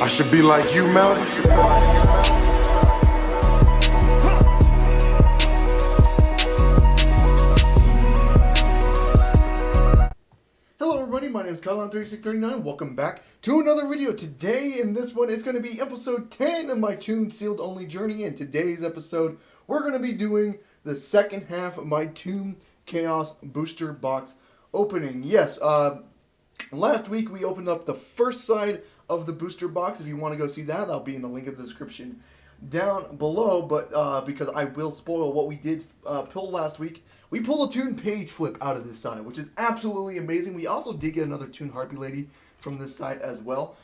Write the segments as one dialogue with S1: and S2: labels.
S1: I should be like you, Melody.
S2: Hello everybody, my name is Kyle3639. Welcome back to another video. Today, in this one, is going to be episode 10 of my Toon Sealed Only journey. In today's episode, we're going to be doing the second half of my Toon Chaos Booster Box opening. Yes, last week we opened up the first side of the booster box. If you want to go see that, that'll be in the link in the description down below. But because I will spoil what we did pull last week, we pulled a Toon page flip out of this side, which is absolutely amazing. We also did get another Toon Harpy Lady from this side as well.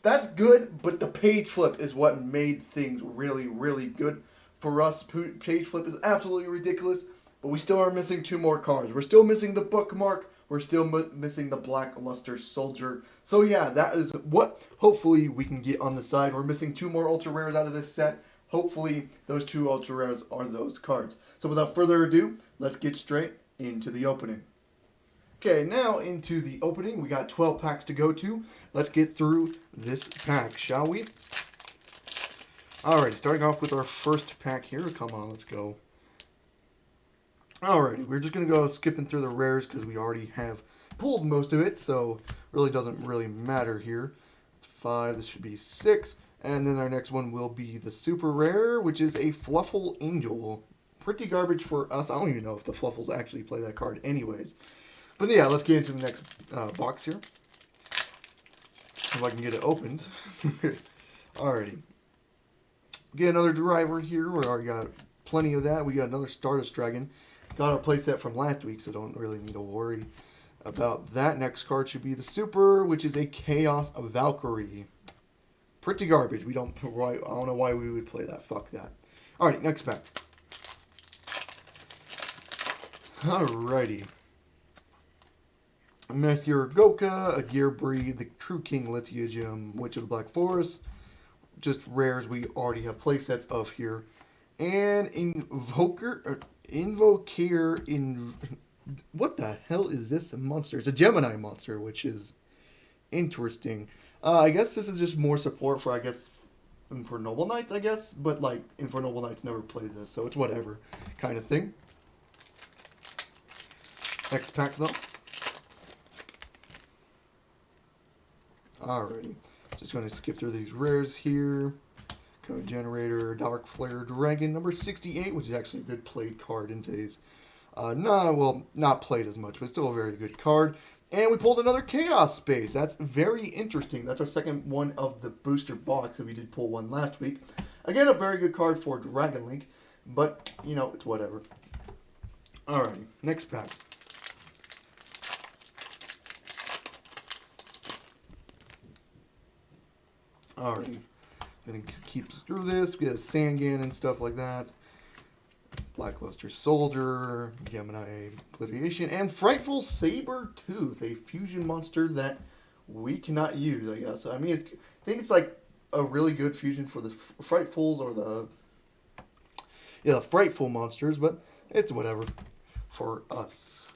S2: That's good, but the page flip is what made things really, really good for us. Page flip is absolutely ridiculous, but we still are missing two more cards. We're still missing the bookmark. We're still missing the Blackluster Soldier. So yeah, that is what hopefully we can get on the side. We're missing two more Ultra Rares out of this set. Hopefully those two Ultra Rares are those cards. So without further ado, let's get straight into the opening. Okay, now into the opening. We got 12 packs to go to. Let's get through this pack, shall we? Alright, starting off with our first pack here. Come on, let's go. Alrighty, we're just going to go skipping through the rares because we already have pulled most of it, so really doesn't really matter here. 5, this should be 6, and then our next one will be the super rare, which is a Fluffle Angel. Pretty garbage for us. I don't even know if the Fluffles actually play that card anyways. But yeah, let's get into the next box here. If I can get it opened. Alrighty. Get another driver here. We already got plenty of that. We got another Stardust Dragon. Got our playset from last week, so don't really need to worry about that. Next card should be the Super, which is a Chaos Valkyrie. Pretty garbage. I don't know why we would play that. Fuck that. Alright, next pack. Alrighty. A Mascara Goka, a Gear Breed, the True King Lithium, Witch of the Black Forest. Just rares we already have playsets of here. And Invoker, what the hell is this monster? It's a Gemini monster, which is interesting. I guess this is just more support for, for Noble Knights, I guess. But, like, for Noble Knights never played this, so it's whatever kind of thing. Next pack, though. Alrighty. Just going to skip through these rares here. Code Generator, Dark Flare Dragon, number 68, which is actually a good played card in today's. Not played as much, but still a very good card. And we pulled another Chaos Space. That's very interesting. That's our second one of the booster box, and we did pull one last week. Again, a very good card for Dragon Link, but, you know, it's whatever. Alrighty, next pack. Alrighty. Gonna keep through this. We have Sangan and stuff like that. Blackluster Soldier, Gemini Gladiation, and Frightful Saber-Tooth, a fusion monster that we cannot use, I guess. I mean, I think it's like a really good fusion for the Frightfuls or the Frightful monsters, but it's whatever for us.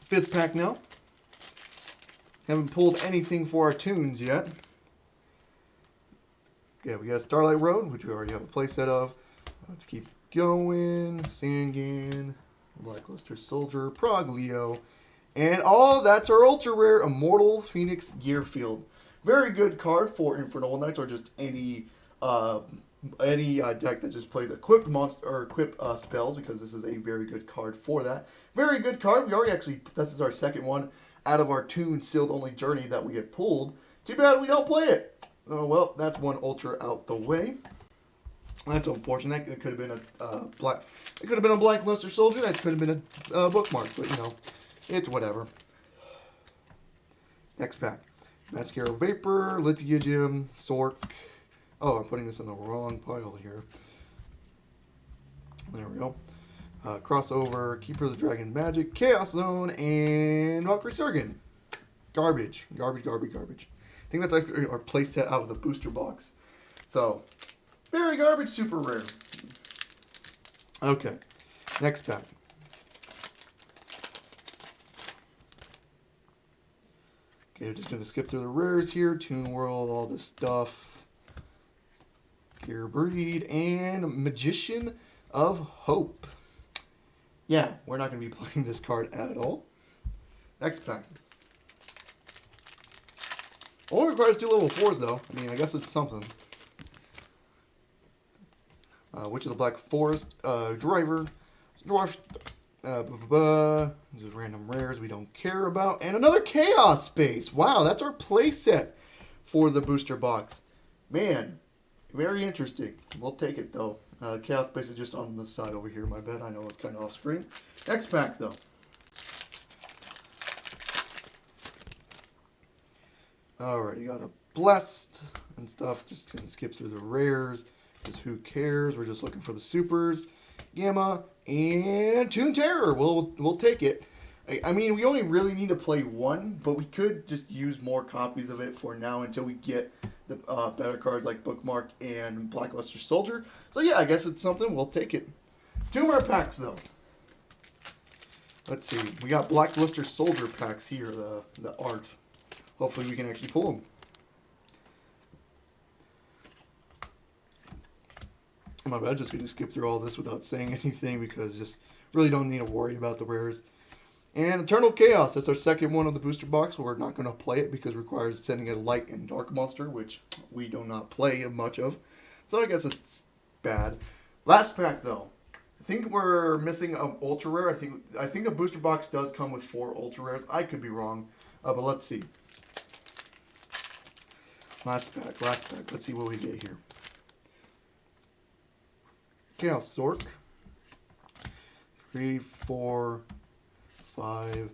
S2: Fifth pack now. Haven't pulled anything for our tunes yet. Yeah, we got Starlight Road, which we already have a playset of. Let's keep going. Sangan, Blackluster Soldier, Proglio, and that's our ultra rare Immortal Phoenix Gearfield. Very good card for Infernal Knights or just any deck that just plays equipped monster or equipped spells, because this is a very good card for that. Very good card. We already this is our second one out of our Toon Sealed Only journey that we get pulled. Too bad we don't play it. Oh, well, that's one ultra out the way. That's unfortunate. It could have been a Blackluster Soldier. That could have been a bookmark, but you know, it's whatever. Next pack. Mascara Vapor, Lithium, Sork. Oh, I'm putting this in the wrong pile here. There we go. Crossover, Keeper of the Dragon Magic, Chaos Zone, and Valkyrie Surgeon. Garbage. Garbage, garbage, garbage. I think that's actually our playset out of the booster box. So, very garbage, super rare. Okay, next pack. Okay, just going to skip through the rares here. Toon World, all this stuff. Gear Breed, and Magician of Hope. Yeah, we're not going to be playing this card at all. Next pack. Only requires 2 level 4s, though. I mean, I guess it's something. Witch of the Black Forest, Driver, Dwarf, these are random rares we don't care about, and another Chaos Space. Wow, that's our playset for the booster box. Man, very interesting. We'll take it, though. Chaos Space is just on the side over here, my bad. I know it's kind of off screen. Next pack, though. Alright, you got a Blessed and stuff. Just gonna skip through the rares. Because who cares? We're just looking for the supers. Gamma and Toon Terror. We'll take it. I mean, we only really need to play 1, but we could just use more copies of it for now until we get the better cards like Bookmark and Blackluster Soldier. So yeah, I guess it's something. We'll take it. 2 more packs though. Let's see. We got Blackluster Soldier packs here. The art. Hopefully we can actually pull them. My bad, just going to skip through all this without saying anything because just really don't need to worry about the rares. And Eternal Chaos, that's our second one of the booster box. We're not going to play it because it requires sending a light and dark monster, which we do not play much of. So I guess it's bad. Last pack though. I think we're missing an ultra rare. I think a booster box does come with 4 ultra rares. I could be wrong, but let's see. Last pack. Let's see what we get here. Chaos Zork. 3, 4, 5,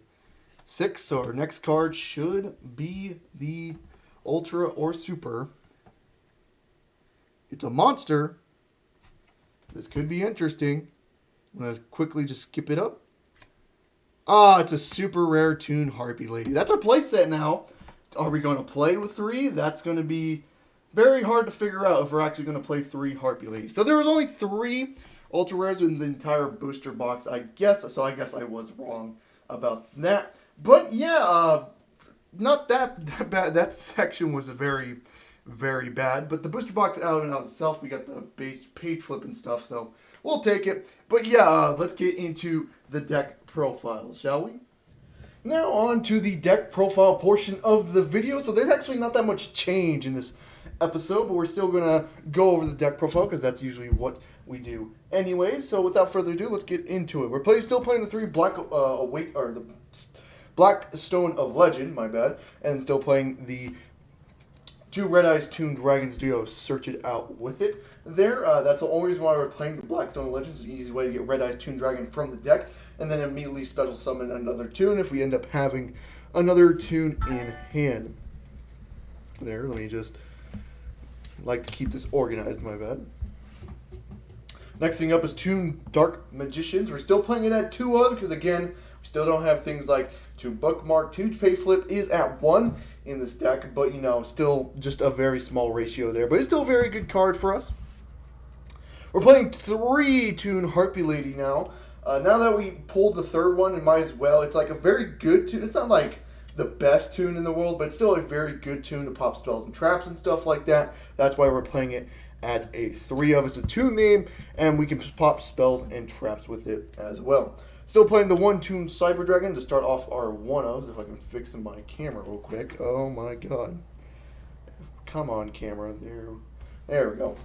S2: 6. So our next card should be the Ultra or Super. It's a monster. This could be interesting. I'm going to quickly just skip it up. Ah, it's a super rare Toon Harpy Lady. That's our playset now. Are we going to play with 3? That's going to be very hard to figure out if we're actually going to play 3 Harpy Ladies. So there was only 3 ultra rares in the entire booster box, I guess. So I guess I was wrong about that. But yeah, not that bad. That section was very, very bad. But the booster box out and out itself, we got the page flip and stuff. So we'll take it. But yeah, let's get into the deck profiles, shall we? Now on to the deck profile portion of the video. So there's actually not that much change in this episode, but we're still gonna go over the deck profile because that's usually what we do anyways. So without further ado, let's get into it. We're still playing the 3 the Blackstone of Legend, my bad, and still playing the 2 Red Eyes Toon Dragons duo. Search it out with it. That's the only reason why we're playing the Blackstone of Legend. It's an easy way to get Red Eyes Toon Dragon from the deck, and then immediately special summon another Toon if we end up having another Toon in hand. Let me just like to keep this organized, my bad. Next thing up is Toon Dark Magicians. We're still playing it at 2 because again, we still don't have things like Toon Bookmark. Toon Pay Flip is at 1 in this deck, but you know, still just a very small ratio there. But it's still a very good card for us. We're playing 3 Toon Harpy Lady now. Now that we pulled the 3rd one, it might as well. It's like a very good Toon. It's not like the best Toon in the world, but it's still a very good Toon to pop spells and traps and stuff like that. That's why we're playing it at a 3 of. It's a Toon name, and we can pop spells and traps with it as well. Still playing the 1 Toon Cyber Dragon to start off our 1-ofs. If I can fix my camera real quick. Oh my god. Come on, camera. There we go.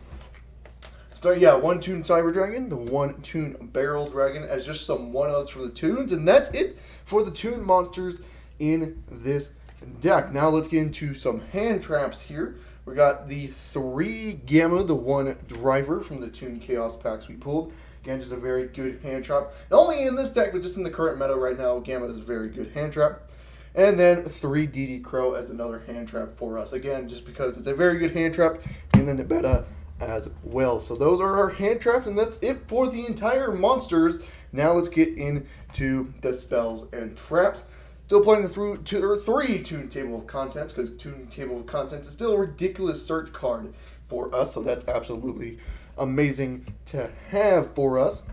S2: So yeah, 1 Toon Cyber Dragon, the 1 Toon Barrel Dragon as just some 1-ofs for the Toons, and that's it for the Toon monsters in this deck. Now let's get into some hand traps here. We got the 3 Gamma, the 1 Driver from the Toon Chaos packs we pulled. Again, just a very good hand trap. Not only in this deck, but just in the current meta right now, Gamma is a very good hand trap. And then 3 DD Crow as another hand trap for us. Again, just because it's a very good hand trap in the meta as well. So those are our hand traps, and that's it for the entire monsters. Now let's get into the spells and traps. Still playing the 3 Toon Table of Contents, because Toon Table of Contents is still a ridiculous search card for us, so that's absolutely amazing to have for us.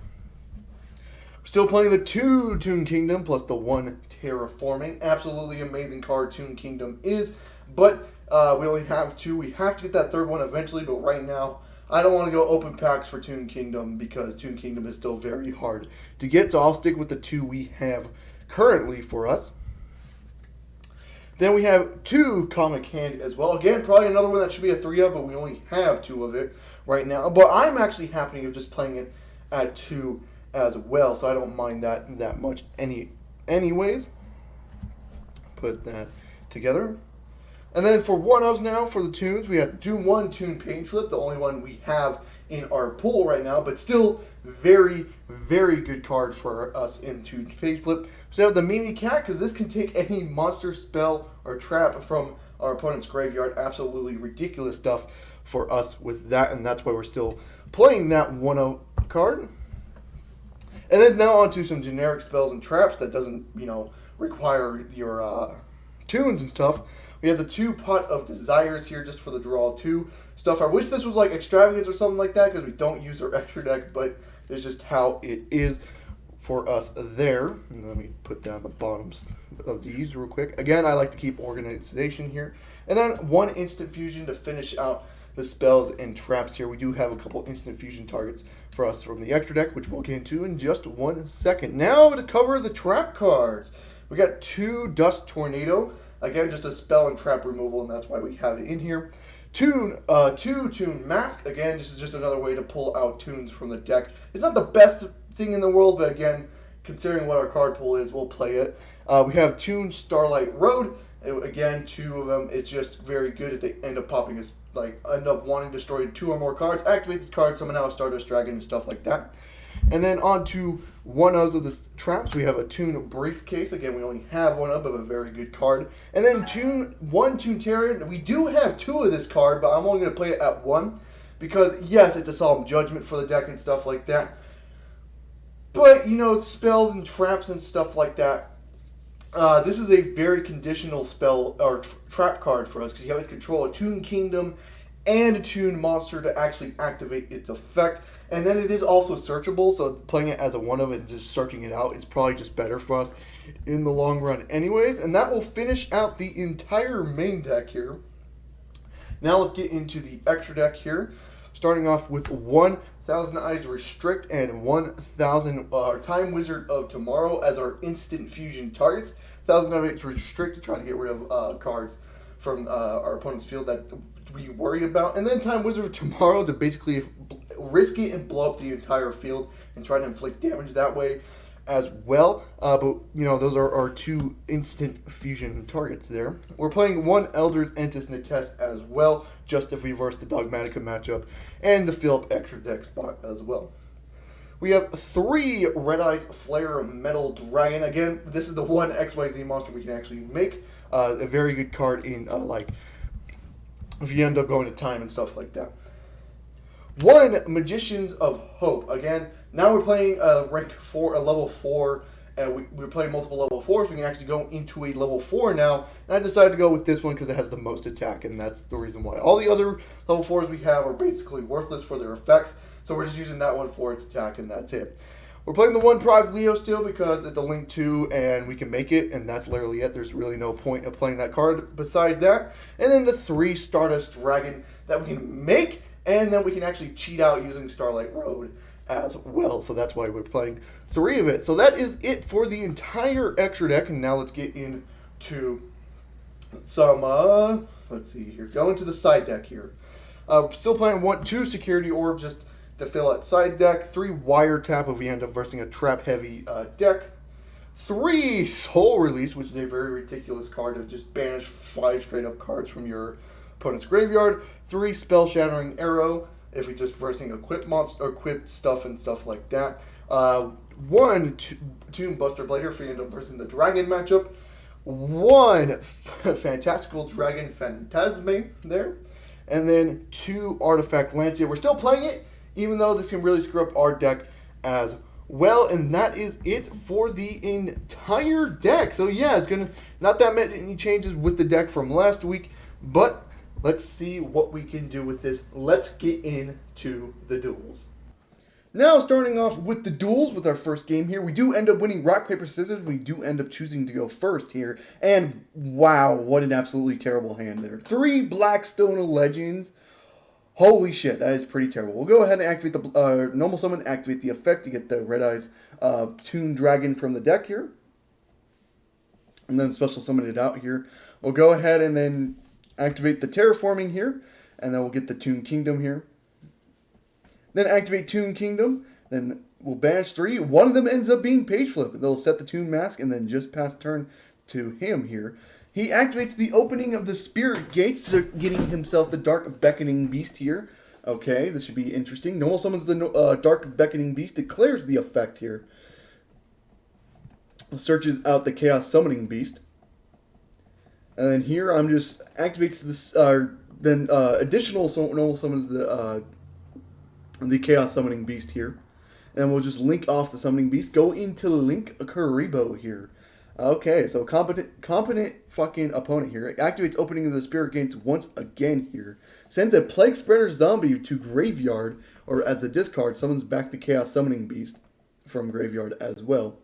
S2: Still playing the 2 Toon Kingdom plus the 1 Terraforming. Absolutely amazing card Toon Kingdom is, but we only have 2. We have to get that third one eventually, but right now I don't want to go open packs for Toon Kingdom because Toon Kingdom is still very hard to get, so I'll stick with the 2 we have currently for us. Then we have 2 Comic Hand as well. Again, probably another one that should be a 3 of, but we only have 2 of it right now. But I'm actually happy of just playing it at 2 as well, so I don't mind that much anyways. Put that together. And then for one-ofs now, for the Toons, we have Toon 1 Toon Page Flip, the only one we have in our pool right now, but still very, very good card for us in Toon Page Flip. So we have the Mini Cat, because this can take any monster, spell, or trap from our opponent's graveyard. Absolutely ridiculous stuff for us with that, and that's why we're still playing that 1-0 card. And then now on to some generic spells and traps that doesn't, require your tunes and stuff. We have the 2 Pot of Desires here just for the draw 2 stuff. I wish this was like Extravagance or something like that because we don't use our extra deck, but it's just how it is for us there. And let me put down the bottoms of these real quick. Again, I like to keep organization here. And then 1 Instant Fusion to finish out the spells and traps here. We do have a couple Instant Fusion targets for us from the extra deck, which we'll get into in just 1 second. Now to cover the trap cards. We got 2 Dust Tornado. Again, just a spell and trap removal, and that's why we have it in here. 2 Toon Mask. Again, this is just another way to pull out tunes from the deck. It's not the best thing in the world, but again, considering what our card pool is, we'll play it. We have Toon Starlight Road. Again, 2 of them. It's just very good if they end up popping us, end up wanting to destroy 2 or more cards. Activate this card, summon out a Stardust Dragon and stuff like that. And then on to one of the traps, we have a Toon Briefcase. Again, we only have 1 of, but a very good card. And then 1 Toon Terror. We do have 2 of this card, but I'm only going to play it at 1 because, yes, it's a Solemn Judgment for the deck and stuff like that. But, spells and traps and stuff like that. This is a very conditional spell or trap card for us because you have to control a Toon Kingdom and a Toon monster to actually activate its effect. And then it is also searchable, so playing it as a 1 of and just searching it out is probably just better for us in the long run anyways. And that will finish out the entire main deck here. Now let's get into the extra deck here. Starting off with 1,000 Eyes Restrict and 1,000 Time Wizard of Tomorrow as our instant fusion targets. 1,000 Eyes Restrict to try to get rid of cards from our opponent's field that we worry about. And then Time Wizard of Tomorrow to basically risk it and blow up the entire field and try to inflict damage that way as well. But, those are our 2 instant fusion targets there. We're playing 1 Elder's Entis Nitest as well, just to reverse the Dogmatica matchup and the fill up extra deck spot as well. We have 3 Red Eyes Flare Metal Dragon. Again, this is the 1 XYZ monster we can actually make. A very good card in, if you end up going to time and stuff like that. 1 Magicians of Hope. Again, now we're playing rank 4, a level 4, and we're playing multiple level 4s. We can actually go into a level 4 now, and I decided to go with this one because it has the most attack, and that's the reason why. All the other level 4s we have are basically worthless for their effects, so we're just using that one for its attack, and that's it. We're playing the 1 Private Leo still because it's a link 2 and we can make it, and that's literally it. There's really no point of playing that card besides that. And then the 3 Stardust Dragon that we can make, and then we can actually cheat out using Starlight Road as well. So that's why we're playing 3 of it. So that is it for the entire extra deck, and now let's get into some, let's see here. Go into the side deck here. Still playing 2 Security Orbs just to fill out side deck, 3 Wiretap if we end up versing a trap-heavy deck, 3 Soul Release, which is a very ridiculous card to just banish 5 straight-up cards from your opponent's graveyard, 3 Spell Shattering Arrow if we just versing equipped monster or equipped stuff and stuff like that, 1 Toon Buster Blader if we end up versing the Dragon matchup, 1 Fantastical Dragon Phantasme there, and then 2 Artifact Lancia. We're still playing it, even though this can really screw up our deck as well. And that is it for the entire deck. So yeah, it's going to, not that many changes with the deck from last week, but let's see what we can do with this. Let's get into the duels. Now, starting off with the duels with our first game here, we do end up winning rock, paper, scissors. We do end up choosing to go first here. And wow, what an absolutely terrible hand there. 3 Blackstone Legends. Holy shit, that is pretty terrible. We'll go ahead and activate the normal summon, activate the effect to get the Red Eyes Toon Dragon from the deck here. And then special summon it out here. We'll go ahead and then activate the Terraforming here. And then we'll get the Toon Kingdom here. Then activate Toon Kingdom. Then we'll banish 3. One of them ends up being Page Flip. They'll set the Toon Mask and then just pass turn to him here. He activates the opening of the Spirit Gates, so getting himself the Dark Beckoning Beast here. Okay, this should be interesting. Normal summons the Dark Beckoning Beast, declares the effect here. Searches out the Chaos Summoning Beast. And then here I'm just activates this, additional normal summons the Chaos Summoning Beast here. And we'll just link off the Summoning Beast. Go into Link Karibo here. Okay, so competent fucking opponent here. Activates opening of the Spirit Gates once again here. Sends a Plague Spreader Zombie to Graveyard, or as a discard, summons back the Chaos Summoning Beast from Graveyard as well.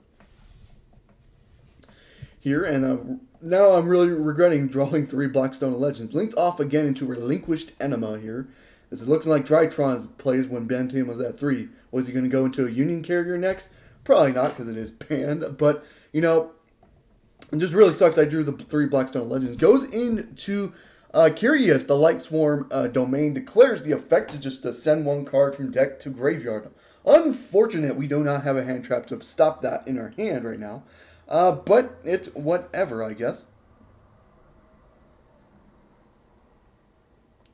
S2: Here, and now I'm really regretting drawing 3 Blackstone Legends. Linked off again into Relinquished Enema here. This is looking like Drytron's plays when Bantam was at 3. Was he going to go into a Union Carrier next? Probably not, because it is banned. But, you know, it just really sucks I drew the 3 Blackstone Legends. Goes into Curious, the Light Swarm domain. Declares the effect to just to send 1 card from deck to graveyard. Unfortunate we do not have a hand trap to stop that in our hand right now. But it's whatever, I guess.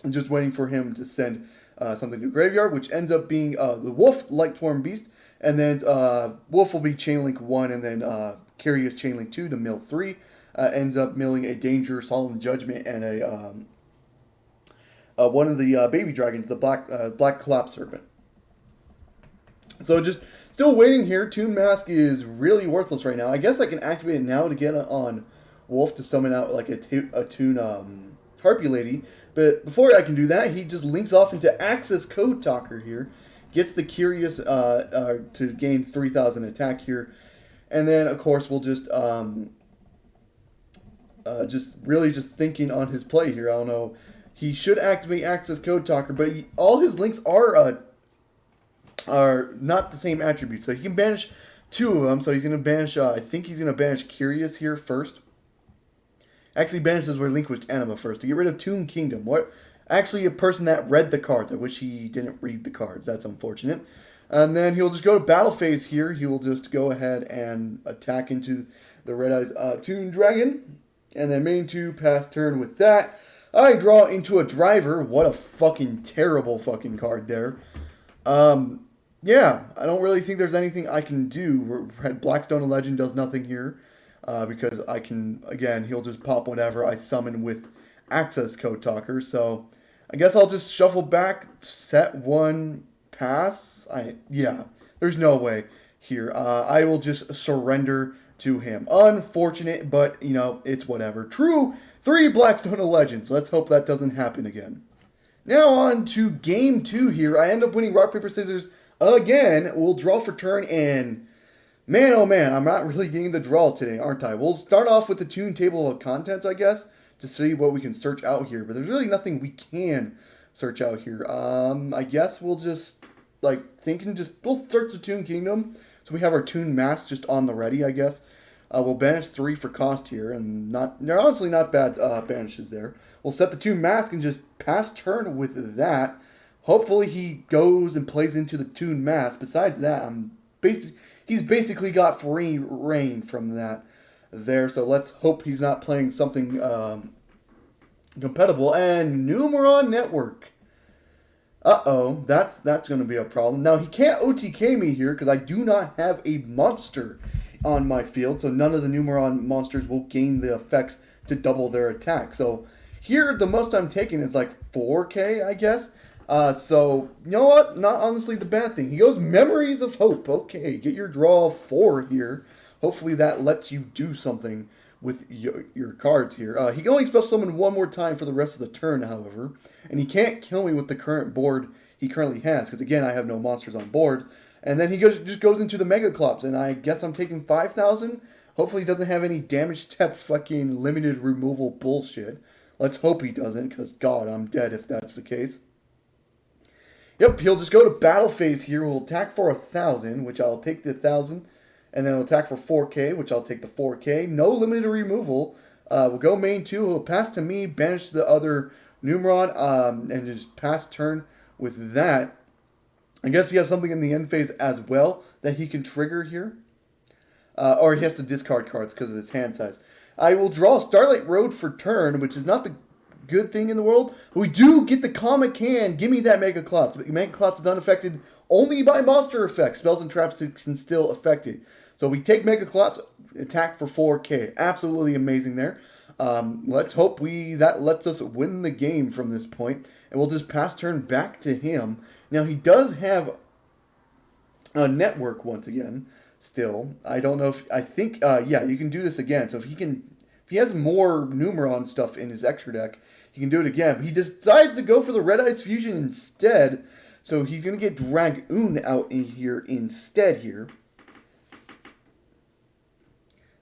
S2: I'm just waiting for him to send something to graveyard, which ends up being the Wolf, Light Swarm Beast, and then Wolf will be Chainlink 1, and then Curious Chainlink 2 to mill 3. Ends up milling a Danger, Solemn Judgment, and a one of the baby dragons, the Black Collapse Serpent. So just still waiting here. Toon Mask is really worthless right now. I guess I can activate it now to get on Wolf to summon out like a Toon Harpy Lady. But before I can do that, he just links off into Access Code Talker here. Gets the Curious to gain 3,000 attack here. And then, of course, we'll just really thinking on his play here. I don't know. He should activate Access Code Talker, but all his links are not the same attributes. So he can banish 2 of them. So he's going to banish, I think he's going to banish Curious here first. Actually banishes Relinquished Anima first to get rid of Toon Kingdom. What? Actually, a person that read the cards. I wish he didn't read the cards. That's unfortunate. And then he'll just go to battle phase here. He will just go ahead and attack into the Red Eyes Toon Dragon. And then main 2, pass turn with that. I draw into a Driver. What a fucking terrible fucking card there. Yeah, I don't really think there's anything I can do. Red Blackstone Legend does nothing here. Because I can, again, he'll just pop whatever I summon with Access Code Talker. So I guess I'll just shuffle back, set 1, pass. Yeah, there's no way here. I will just surrender to him. Unfortunate, but, you know, it's whatever. True, 3 Blackstone Legends. Let's hope that doesn't happen again. Now on to game 2 here. I end up winning rock, paper, scissors again. We'll draw for turn, and man, oh man, I'm not really getting the draws today, aren't I? We'll start off with the Toon table of contents, I guess, to see what we can search out here. But there's really nothing we can search out here. I guess we'll just, we'll search the Toon Kingdom. So we have our Toon Mask just on the ready, I guess. We'll banish 3 for cost here, and they're honestly not bad banishes there. We'll set the Toon Mask and just pass turn with that. Hopefully he goes and plays into the Toon Mask. Besides that, he's basically got free reign from that there. So let's hope he's not playing something compatible. And Numeron Network. Uh-oh, that's going to be a problem. Now, he can't OTK me here because I do not have a monster on my field. So none of the Numeron monsters will gain the effects to double their attack. So here, the most I'm taking is like 4K, I guess. So, you know what? Not honestly the bad thing. He goes Memories of Hope. Okay, get your draw 4 here. Hopefully that lets you do something with your cards here. He can only special summon 1 more time for the rest of the turn, however. And he can't kill me with the current board he currently has. Because, again, I have no monsters on board. And then he just goes into the Mega Clops, and I guess I'm taking 5,000. Hopefully he doesn't have any damage step fucking limited removal bullshit. Let's hope he doesn't, because God, I'm dead if that's the case. Yep, he'll just go to battle phase here. We'll attack for 1,000, which I'll take the 1,000. And then he'll attack for 4k, which I'll take the 4k. No limited removal. We'll go main 2. He'll pass to me, banish the other Numeron, and just pass turn with that. I guess he has something in the end phase as well that he can trigger here. Or he has to discard cards because of his hand size. I will draw Starlight Road for turn, which is not the good thing in the world. But we do get the Comic Can. Give me that Mega Clops. Mega Clops is unaffected only by monster effects. Spells and traps can still affect it. So we take Mega Clops, attack for 4k. Absolutely amazing there. Let's hope that lets us win the game from this point. And we'll just pass turn back to him. Now he does have a network once again. Still, I don't know if yeah, you can do this again. So if he has more Numeron stuff in his extra deck, he can do it again. But he decides to go for the Red Eyes Fusion instead. So he's gonna get Dragoon out in here instead here.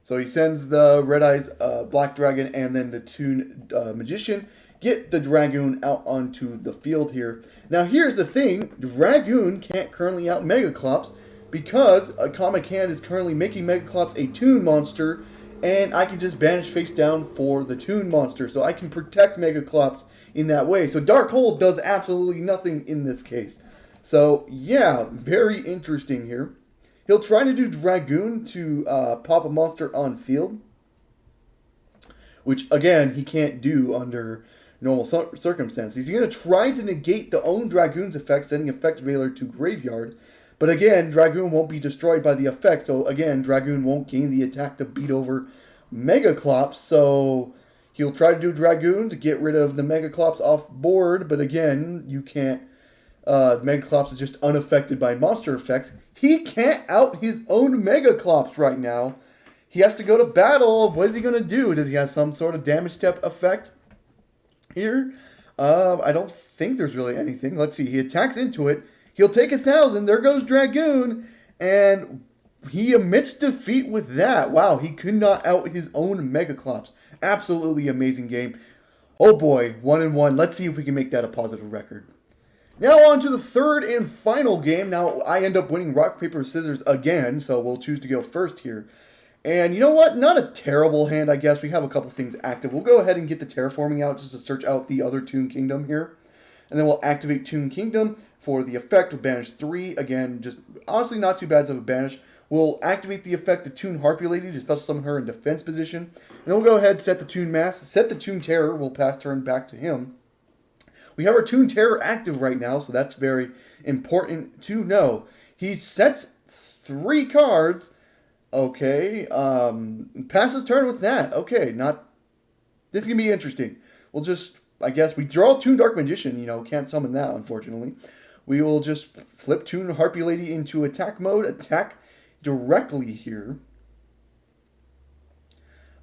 S2: So he sends the Red Eyes Black Dragon and then the Toon Magician. Get the Dragoon out onto the field here. Now here's the thing. Dragoon can't currently out Mega Clops because a Comic Hand is currently making Mega Clops a Toon monster. And I can just banish face down for the Toon monster. So I can protect Mega Clops in that way. So Dark Hold does absolutely nothing in this case. So yeah, very interesting here. He'll try to do Dragoon to pop a monster on field, which, again, he can't do under normal circumstances. He's going to try to negate the own Dragoon's effect, sending Effect Veiler to Graveyard. But again, Dragoon won't be destroyed by the effect, so again, Dragoon won't gain the attack to beat over Mega Clops. So he'll try to do Dragoon to get rid of the Mega Clops off board, but again, you can't. Mega Clops is just unaffected by monster effects. He can't out his own Mega Clops right now. He has to go to battle. What is he going to do? Does he have some sort of damage step effect here? I don't think there's really anything. Let's see. He attacks into it. He'll take 1,000. There goes Dragoon. And he admits defeat with that. Wow, he could not out his own Mega Clops. Absolutely amazing game. Oh boy, 1-1. Let's see if we can make that a positive record. Now on to the third and final game. Now I end up winning rock, paper, scissors again, so we'll choose to go first here. And you know what? Not a terrible hand, I guess. We have a couple things active. We'll go ahead and get the terraforming out just to search out the other Toon Kingdom here. And then we'll activate Toon Kingdom for the effect. We'll banish 3. Again, just honestly not too bad of a banish. We'll activate the effect of Toon Harpy Lady to special summon her in defense position. And then we'll go ahead and set the Toon Mass. Set the Toon Terror. We'll pass turn back to him. We have our Toon Terror active right now, so that's very important to know. He sets 3 cards. Okay. Passes turn with that. Okay, this is going to be interesting. We'll just, I guess, we draw Toon Dark Magician. Can't summon that, unfortunately. We will just flip Toon Harpy Lady into attack mode. Attack directly here.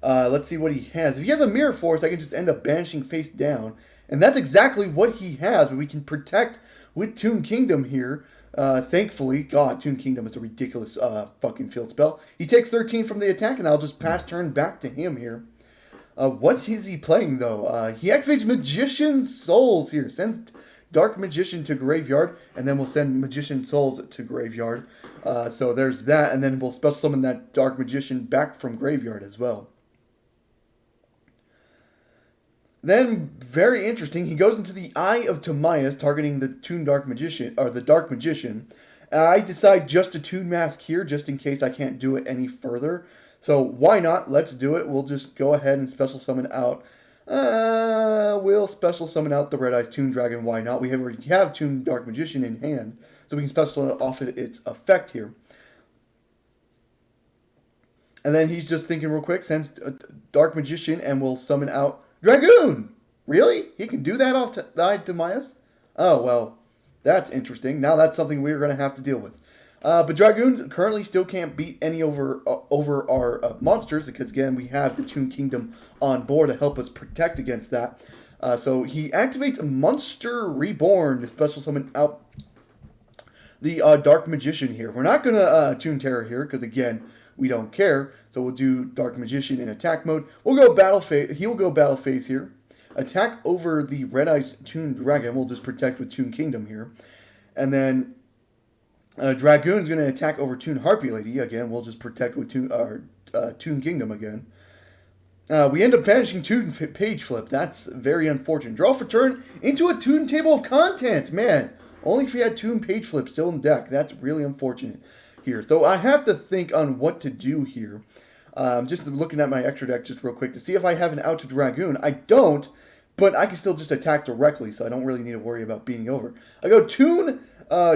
S2: Let's see what he has. If he has a Mirror Force, I can just end up banishing face down. And that's exactly what he has, but we can protect with Toon Kingdom here. Thankfully, God, Toon Kingdom is a ridiculous fucking field spell. He takes 13 from the attack, and I'll just pass turn back to him here. What is he playing, though? He activates Magician Souls here. Sends Dark Magician to Graveyard, and then we'll send Magician Souls to Graveyard. So there's that, and then we'll special summon that Dark Magician back from Graveyard as well. Then, very interesting, he goes into the Eye of Timaeus, targeting the Toon Dark Magician, or the Dark Magician. I decide just to Toon Mask here, just in case I can't do it any further. So, why not? Let's do it. We'll just go ahead and special summon out. We'll special summon out the Red Eyes Toon Dragon, why not? We already have Toon Dark Magician in hand, so we can special off its effect here. And then he's just thinking real quick, sends Dark Magician, and we'll summon out Dragoon! Really? He can do that off the Eye of Timaeus? Oh, well, that's interesting. Now that's something we're going to have to deal with. But Dragoon currently still can't beat any over our monsters, because, again, we have the Toon Kingdom on board to help us protect against that. So he activates Monster Reborn to special summon out the Dark Magician here. We're not going to Toon Terror here because, again, we don't care. So we'll do Dark Magician in attack mode. We'll go battle phase. He will go battle phase here. Attack over the Red Eyes Toon Dragon. We'll just protect with Toon Kingdom here. And then Dragoon's going to attack over Toon Harpy Lady. Again, we'll just protect with Toon Kingdom again. We end up banishing Toon Page Flip. That's very unfortunate. Draw for turn into a Toon Table of Contents. Man, only if we had Toon Page Flip still in deck. That's really unfortunate here. Though I have to think on what to do here. Just looking at my extra deck just real quick to see if I have an out to Dragoon. I don't, but I can still just attack directly, so I don't really need to worry about beating over. I go Toon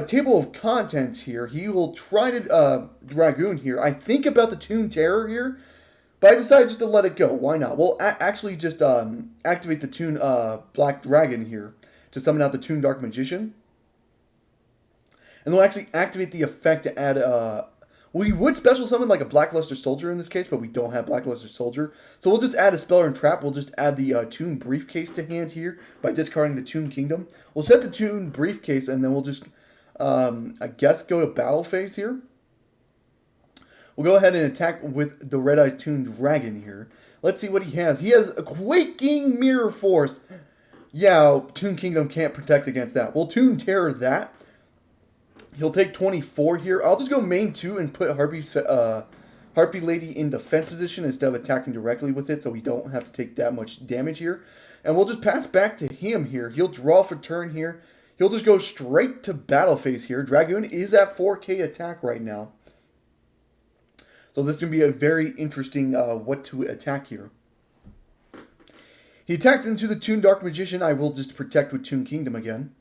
S2: Table of Contents here. He will try to Dragoon here. I think about the Toon Terror here, but I decided just to let it go. Why not? We'll actually just activate the Toon Black Dragon here to summon out the Toon Dark Magician. And we'll actually activate the effect to add we would special summon like a Blackluster Soldier in this case, but we don't have Blackluster Soldier. So we'll just add a Speller and Trap. We'll just add the Toon Briefcase to hand here by discarding the Toon Kingdom. We'll set the Toon Briefcase, and then we'll just, I guess, go to battle phase here. We'll go ahead and attack with the Red Eyes Toon Dragon here. Let's see what he has. He has a Quaking Mirror Force. Yeah, Toon Kingdom can't protect against that. We'll Toon Terror that. He'll take 24 here. I'll just go main 2 and put Harpy Lady in defense position instead of attacking directly with it, so we don't have to take that much damage here. And we'll just pass back to him here. He'll draw for turn here. He'll just go straight to battle phase here. Dragoon is at 4k attack right now. So this is going to be a very interesting what to attack here. He attacks into the Toon Dark Magician. I will just protect with Toon Kingdom again.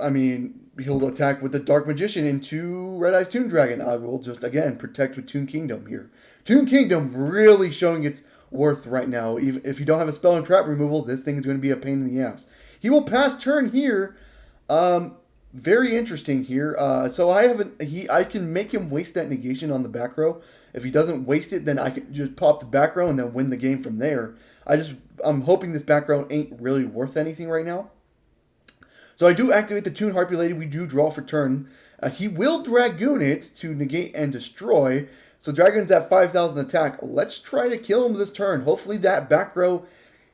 S2: I mean, he'll attack with the Dark Magician into Red Eyes Toon Dragon. I will just, again, protect with Toon Kingdom here. Toon Kingdom really showing its worth right now. Even if you don't have a Spell and Trap removal, this thing is going to be a pain in the ass. He will pass turn here. Very interesting here. So I can make him waste that negation on the back row. If he doesn't waste it, then I can just pop the back row and then win the game from there. I'm hoping this back row ain't really worth anything right now. So I do activate the Toon Harpy Lady. We do draw for turn. He will Dragoon it to negate and destroy. So Dragoon's at 5,000 attack. Let's try to kill him this turn. Hopefully that back row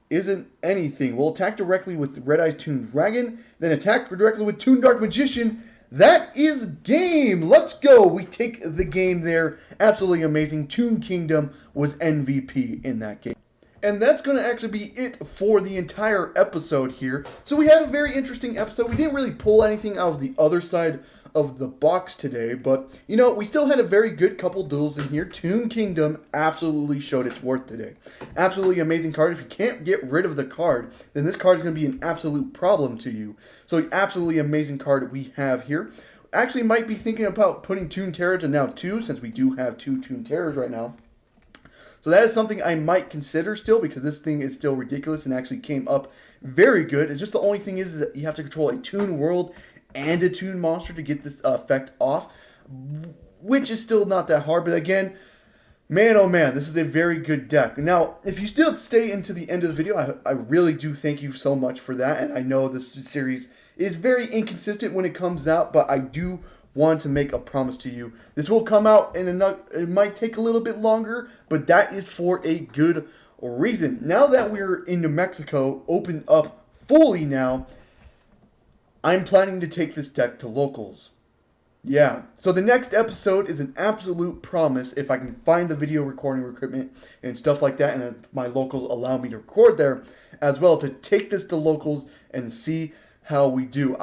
S2: isn't anything. We'll attack directly with Red Eyes Toon Dragon. Then attack directly with Toon Dark Magician. That is game. Let's go. We take the game there. Absolutely amazing. Toon Kingdom was MVP in that game. And that's going to actually be it for the entire episode here. So we had a very interesting episode. We didn't really pull anything out of the other side of the box today. But, you know, we still had a very good couple duels in here. Toon Kingdom absolutely showed its worth today. Absolutely amazing card. If you can't get rid of the card, then this card is going to be an absolute problem to you. So absolutely amazing card we have here. Actually might be thinking about putting Toon Terror to now 2, since we do have 2 Toon Terrors right now. So that is something I might consider still, because this thing is still ridiculous and actually came up very good. It's just the only thing is that you have to control a Toon World and a Toon Monster to get this effect off, which is still not that hard. But again, man, oh man, this is a very good deck. Now, if you still stay into the end of the video, I really do thank you so much for that. And I know this series is very inconsistent when it comes out, but I do want to make a promise to you. This will come out in it might take a little bit longer, but that is for a good reason. Now that we're in New Mexico, open up fully now, I'm planning to take this deck to locals. Yeah, so the next episode is an absolute promise if I can find the video recording equipment and stuff like that, and if my locals allow me to record there as well, to take this to locals and see how we do.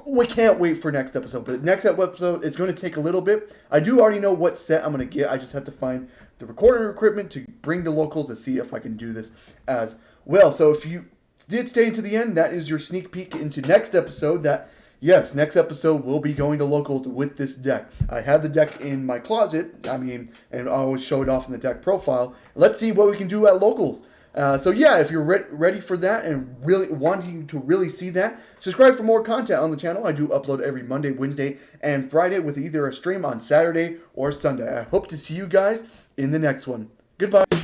S2: We can't wait for next episode, but next episode is going to take a little bit. I do already know what set I'm going to get. I just have to find the recording equipment to bring to locals to see if I can do this as well. So if you did stay into the end, that is your sneak peek into next episode. That, yes, next episode will be going to locals with this deck. I have the deck in my closet, and I always show it off in the deck profile. Let's see what we can do at locals. So yeah, if you're ready for that and really wanting to really see that, subscribe for more content on the channel. I do upload every Monday, Wednesday, and Friday with either a stream on Saturday or Sunday. I hope to see you guys in the next one. Goodbye.